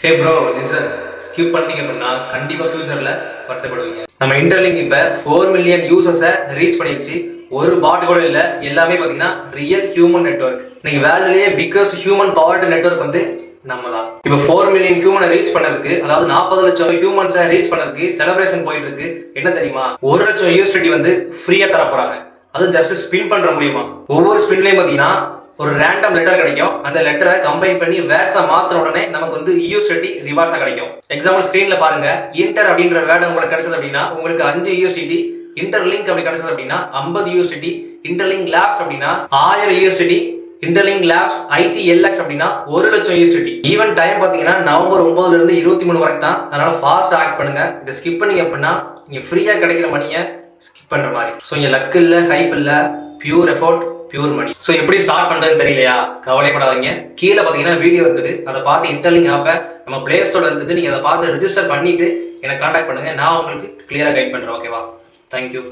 ஹே bro listen, skip பண்ணீங்க அப்படின்னா கண்டிப்பா ஃபியூச்சர்ல வருத்தப்படுவீங்க. நம்ம இன்டர்லிங்க் இப்ப 4 மில்லியன் யூசர்ஸை ரீச் பண்ணிருச்சு. ஒரு பாட் கூட இல்ல, எல்லாமே பாத்தீங்கன்னா ரியல் ஹியூமன் நெட்வொர்க். இன்னைக்கு வேர்ல்ட்லயே பிக்கஸ்ட் ஹியூமன் பவர்டு நெட்வொர்க் வந்து நம்ம தான். இப்ப 4 மில்லியன் ஹியூமனை ரீச் பண்ணதுக்கு, அதாவது 40 லட்சம் ஹியூமன்ஸை ரீச் பண்ணதுக்கு செலிப்ரேஷன் போயிட்டு இருக்கு. என்ன தெரியுமா? 1 லட்சம் யூஎஸ்டி வந்து ஃப்ரீயா தர போறாங்க. அது ஜஸ்ட் ஸ்பின் பண்ற மூலியமா. ஒவ்வொரு ஸ்பின்லயும் பாத்தீங்கன்னா ஒரு ரேண்டம் லெட்டர் கிடைக்கும். அந்த லெட்டரை கம்பைன் பண்ணி வேர்ட்ஸா மாத்தின உடனே நமக்கு வந்து யூஎஸ்டி ரிவார்ட்ஸா கிடைக்கும். எக்ஸாம்பிள் ஸ்கிரீன்ல பாருங்க. இன்டர் அப்படின்ற வேர்டு உங்களுக்கு கிடைச்சது அப்படின்னா உங்களுக்கு 5 யூஎஸ்டி, இன்டர்லிங்க் அப்படி கிடைச்சது அப்படின்னா 50 யூஎஸ்டி, இன்டர்லிங்க் லேப்ஸ் அப்படின்னா 1000 யூஎஸ்டி, இன்டர்லிங்க் லேப்ஸ் ITLX அப்படின்னா 1 லட்சம் யூஎஸ்டி. ஈவன் டைம் பாத்தீங்கன்னா நவம்பர் 9ல இருந்து 23 வரைக்கும் தான். அதனால ஃபாஸ்ட் ஆக்ட் பண்ணுங்க. இதை ஸ்கிப் பண்ணீங்க அப்படின்னா நீங்க ஃப்ரீயா கிடைக்கிற மணியை ஸ்கிப் பண்ற மாதிரி. ஸோ இங்க லக் இல்ல, ஹைப் இல்ல, பியூர் எஃபோர்ட், பியூர் மணி. ஸோ எப்படி ஸ்டார்ட் பண்றதுன்னு தெரியலையா? கவலைப்படாதீங்க. கீழே பாத்தீங்கன்னா வீடியோ இருக்குது. அதை பார்த்து இன்டர்லிங்க் ஆப்பை நம்ம பிளே ஸ்டோர்ல இருக்குது. நீங்க அதை பார்த்து ரிஜிஸ்டர் பண்ணிட்டு எனக்கு கான்டாக்ட் பண்ணுங்க. நான் உங்களுக்கு கிளியரா கைட் பண்றேன். ஓகேவா? தேங்க்யூ.